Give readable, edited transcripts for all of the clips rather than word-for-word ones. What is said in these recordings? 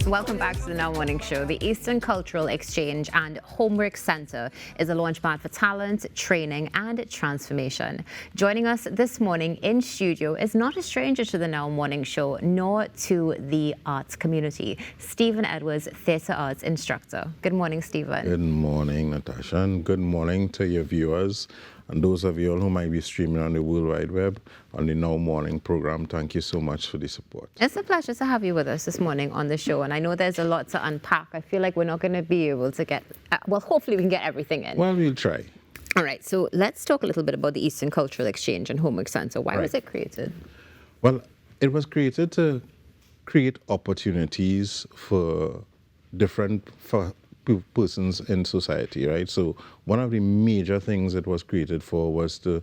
Welcome back to the Now Morning Show. The Eastern Cultural Exchange and Homework Center is a launchpad for talent, training, and transformation. Joining us this morning in studio is not a stranger to the Now Morning Show, nor to the arts community. Stephen Edwards, theatre arts instructor. Good morning, Stephen. Good morning, Natasha, and good morning to your viewers. And those of you all who might be streaming on the World Wide Web on the Now Morning program, thank you so much for the support. It's a pleasure to have you with us this morning on the show. And I know there's a lot to unpack. I feel like we're not going to be able to get, well, hopefully we can get everything in. Well, we'll try. All right, so let's talk a little bit about the Eastern Cultural Exchange and Homework Center. Why was it created? Well, it was created to create opportunities for persons in society, right? So one of the major things it was created for was to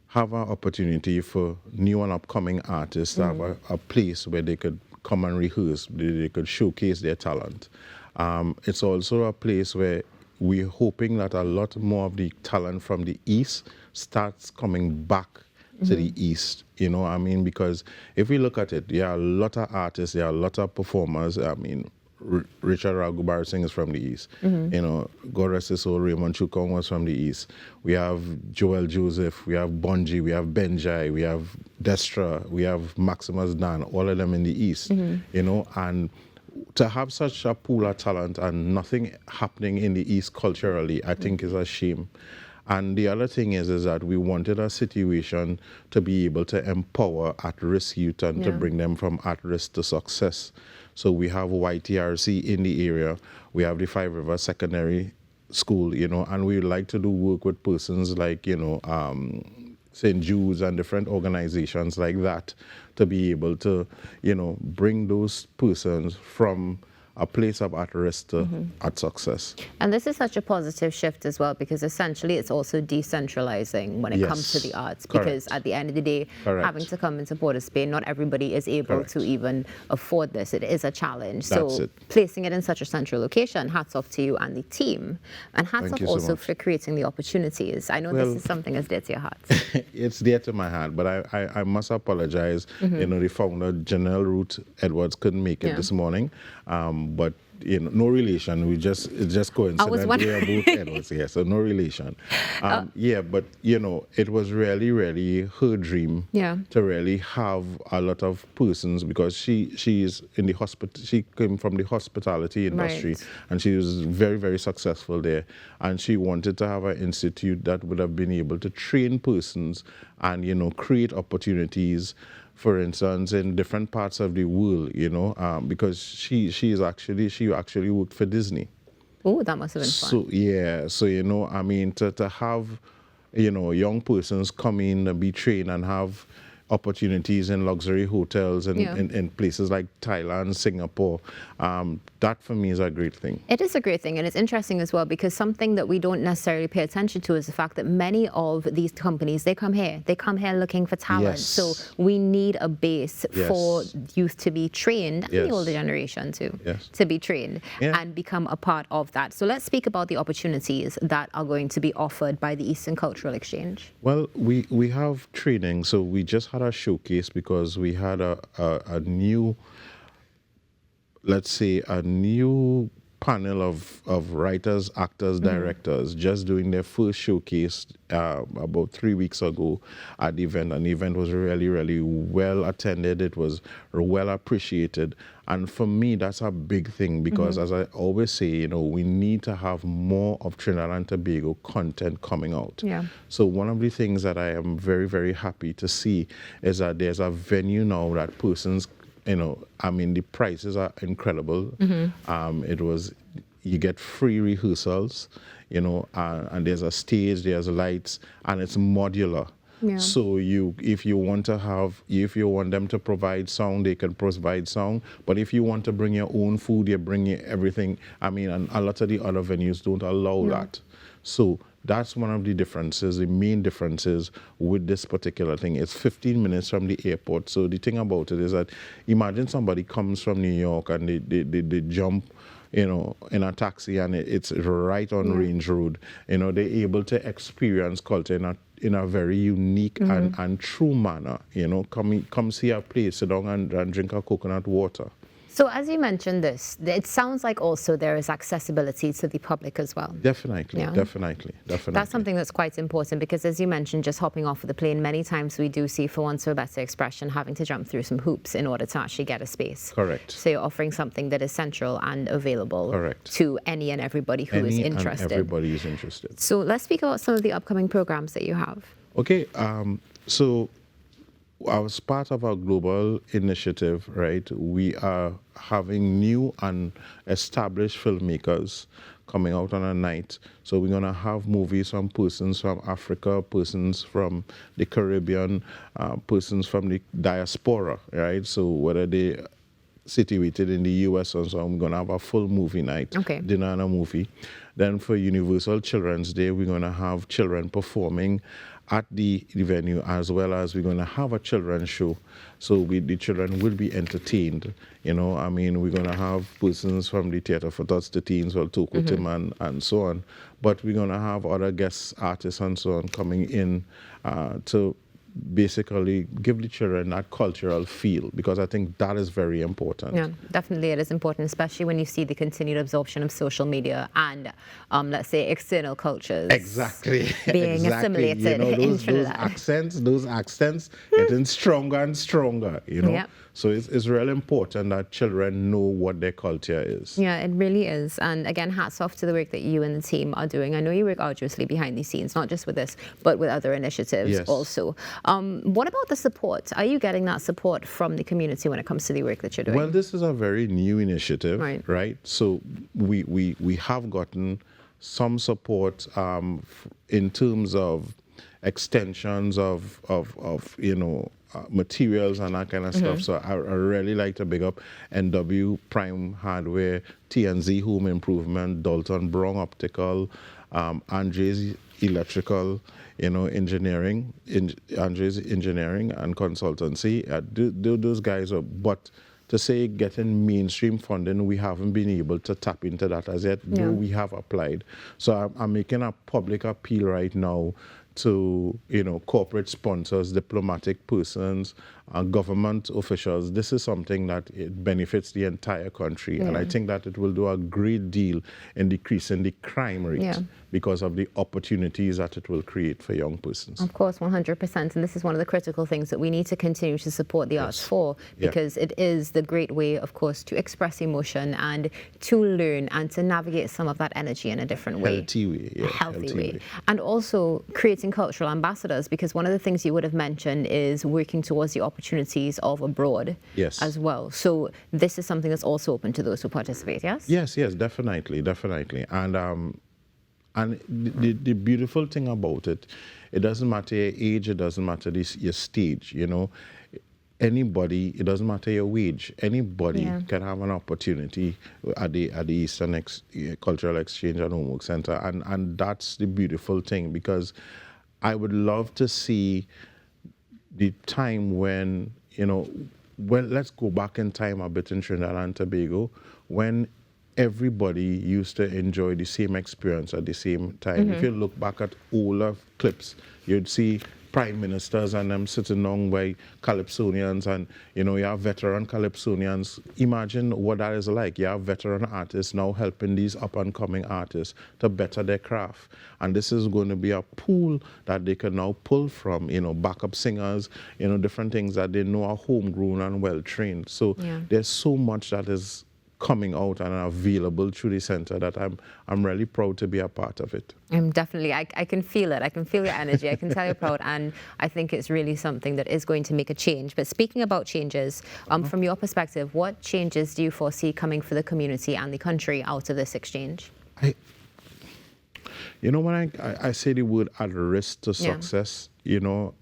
have an opportunity for new and upcoming artists to have a place where they could come and rehearse, they could showcase their talent. It's also a place where we're hoping that a lot more of the talent from the East starts coming back to the East, you know, I mean, because if we look at it, there are a lot of artists, there are a lot of performers. I mean, Richard Raghubar Singh is from the East. You know, God rest his soul, Raymond Chukong was from the East. We have Joel Joseph, we have Bonji, we have Benjai, we have Destra, we have Maximus Dan, all of them in the East, you know, and to have such a pool of talent and nothing happening in the East culturally, I think is a shame. And the other thing is that we wanted a situation to be able to empower at-risk youth and to bring them from at-risk to success. So we have YTRC in the area, we have the Five Rivers Secondary School, you know, and we like to do work with persons like, you know, St. Jude's and different organizations like that to be able to, you know, bring those persons from a place of at risk to at success. And this is such a positive shift as well, because essentially it's also decentralizing when it comes to the arts, because at the end of the day, having to come into Port of Spain, not everybody is able to even afford this. It is a challenge. So placing it in such a central location, hats off to you and the team. And hats off also for creating the opportunities. I know this is something that's dear to your heart. It's dear to my heart, but I must apologize. You know, the founder, Janelle Ruth Edwards, couldn't make it this morning. But you know, no relation. It's just coincident. We are both Edwards here, so no relation. Yeah, but you know, it was really, really her dream to really have a lot of persons, because she is in the hospital. She came from the hospitality industry, and she was very, very successful there. And she wanted to have an institute that would have been able to train persons and, you know, create opportunities, for instance, in different parts of the world, you know, because she actually worked for Disney. Oh, that must have been fun. So yeah, so you know, I mean, to have, you know, young persons come in and be trained and have opportunities in luxury hotels and in places like Thailand, Singapore, that for me is a great thing. It is a great thing, and it's interesting as well, because something that we don't necessarily pay attention to is the fact that many of these companies, they come here looking for talent. So we need a base for youth to be trained, and the older generation too, to be trained and become a part of that. So let's speak about the opportunities that are going to be offered by the Eastern Cultural Exchange. Well, we have training, so we just had a showcase because we had a new, let's say, a new panel of writers, actors, directors just doing their first showcase about 3 weeks ago at the event. And the event was really, really well attended. It was well appreciated. And for me, that's a big thing, because as I always say, you know, we need to have more of Trinidad and Tobago content coming out. So one of the things that I am very, very happy to see is that there's a venue now that persons, you know, I mean, the prices are incredible. You get free rehearsals, you know, and there's a stage, there's lights, and it's modular. So if you want them to provide sound, they can provide sound. But if you want to bring your own food, you bring everything. I mean, and a lot of the other venues don't allow that. So that's one of the differences, the main differences with this particular thing. It's 15 minutes from the airport. So the thing about it is that, imagine somebody comes from New York and they jump, you know, in a taxi, and it's right on Range Road. You know, they're able to experience culture in a very unique and true manner. You know, come see a place, sit down and drink a coconut water. So as you mentioned this, it sounds like also there is accessibility to the public as well. Definitely, Yeah. definitely. That's something that's quite important because, as you mentioned, just hopping off of the plane, many times we do see, for want of a better expression, having to jump through some hoops in order to actually get a space. Correct. So you're offering something that is central and available Correct. to any and everybody who is interested. And everybody is interested. So let's speak about some of the upcoming programs that you have. Okay, so as part of our global initiative, right, we are having new and established filmmakers coming out on a night. So we're going to have movies from persons from Africa, persons from the Caribbean, persons from the diaspora, right? So whether they situated in the US or so, we're going to have a full movie night, dinner and a movie. Then for Universal Children's Day, we're going to have children performing at the venue, as well as we're going to have a children's show. So the children will be entertained. You know, I mean, we're going to have persons from the Theatre for Tots to Teens, well, Toko Tim and so on. But we're going to have other guest artists and so on coming in to basically give the children that cultural feel, because I think that is very important. Yeah, definitely it is important, especially when you see the continued absorption of social media and, let's say, external cultures. Exactly. Being assimilated. You know, those accents getting stronger and stronger, you know. Yep. So it's really important that children know what their culture is. Yeah, it really is. And again, hats off to the work that you and the team are doing. I know you work arduously behind the scenes, not just with this, but with other initiatives also. What about the support? Are you getting that support from the community when it comes to the work that you're doing? Well, this is a very new initiative, right? So we have gotten some support in terms of extensions of you know, materials and that kind of stuff. So I really like to big up NW Prime Hardware, TNZ Home Improvement, Dalton Brown Optical, Andres Electrical, you know, engineering, Andres Engineering and Consultancy. Those guys are, but to say getting mainstream funding, we haven't been able to tap into that as yet, though we have applied. So I'm making a public appeal right now to, you know, corporate sponsors, diplomatic persons, government officials. This is something that it benefits the entire country, and I think that it will do a great deal in decreasing the crime rate because of the opportunities that it will create for young persons. Of course, 100%, and this is one of the critical things that we need to continue to support the arts for, because it is the great way, of course, to express emotion and to learn and to navigate some of that energy in a different way. Healthy way, healthy way. And also creating cultural ambassadors, because one of the things you would have mentioned is working towards the opportunities of abroad as well. So this is something that's also open to those who participate, yes? Yes, definitely. And the beautiful thing about it, it doesn't matter your age, it doesn't matter your stage, you know. Anybody, it doesn't matter your wage, anybody can have an opportunity at the Eastern Cultural Exchange and Homework Center. And that's the beautiful thing, because I would love to see the time when, you know, well, let's go back in time a bit in Trinidad and Tobago, when everybody used to enjoy the same experience at the same time. If you look back at older clips, you'd see prime ministers and them sitting down by Calypsonians, and, you know, you have veteran Calypsonians. Imagine what that is like. You have veteran artists now helping these up-and-coming artists to better their craft. And this is going to be a pool that they can now pull from, you know, backup singers, you know, different things that they know are homegrown and well-trained. So there's so much that is coming out and available through the center that I'm really proud to be a part of it. I'm definitely, I can feel it. I can feel your energy. I can tell you're proud, and I think it's really something that is going to make a change. But speaking about changes, from your perspective, what changes do you foresee coming for the community and the country out of this exchange? You know, when I say the word at risk to success, you know,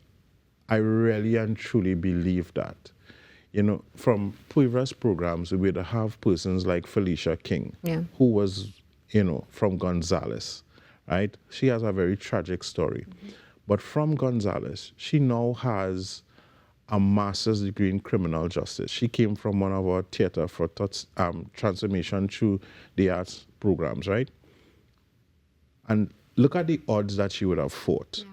I really and truly believe that. You know, from previous programs, we would have persons like Felicia King, who was, you know, from Gonzales, right? She has a very tragic story. But from Gonzales, she now has a master's degree in criminal justice. She came from one of our Theatre for Tots transformation through the arts programs, right? And look at the odds that she would have fought.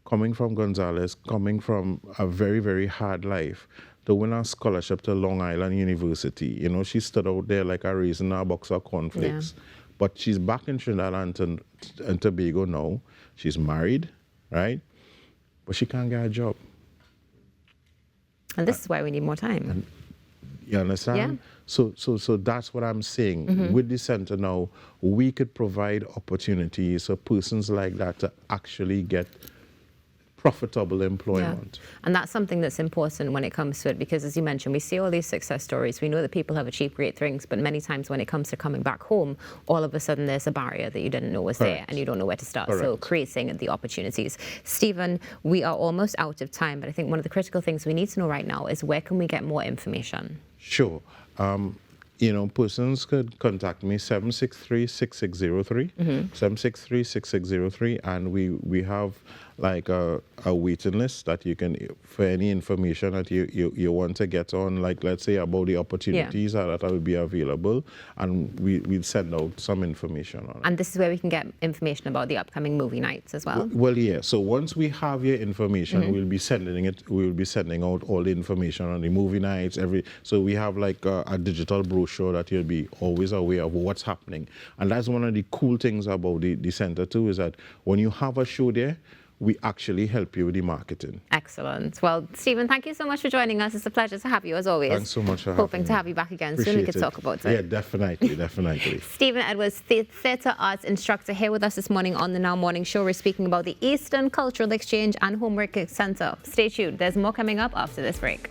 Coming from Gonzales, coming from a very, very hard life, to win a scholarship to Long Island University. You know, she stood out there like a raisin in a box of cornflakes. Yeah. But she's back in Trinidad and Tobago now. She's married, right? But she can't get a job. And this is why we need more time. And, you understand? Yeah. So that's what I'm saying. With the center now, we could provide opportunities for persons like that to actually get profitable employment. Yeah. And that's something that's important when it comes to it, because as you mentioned, we see all these success stories. We know that people have achieved great things, but many times when it comes to coming back home, all of a sudden there's a barrier that you didn't know was there and you don't know where to start. Correct. So creating the opportunities. Stephen, we are almost out of time, but I think one of the critical things we need to know right now is where can we get more information? Sure. You know, persons could contact me 763-6603, 763-6603, and we have like a waiting list that you can, for any information that you want to get on, like let's say about the opportunities that will be available, and we'll send out some information on it. And this is where we can get information about the upcoming movie nights as well? Well, yeah. So once we have your information, we'll be sending out all the information on the movie nights, so we have like a digital brochure that you'll be always aware of what's happening. And that's one of the cool things about the center too, is that when you have a show there, we actually help you with the marketing. Excellent. Well, Stephen, thank you so much for joining us. It's a pleasure to have you as always. Thanks so much for having me. Hoping to have you back again soon. We could talk about it. Yeah, definitely, definitely. Stephen Edwards, theatre arts instructor, here with us this morning on the Now Morning Show. We're speaking about the Eastern Cultural Exchange and Homework Centre. Stay tuned. There's more coming up after this break.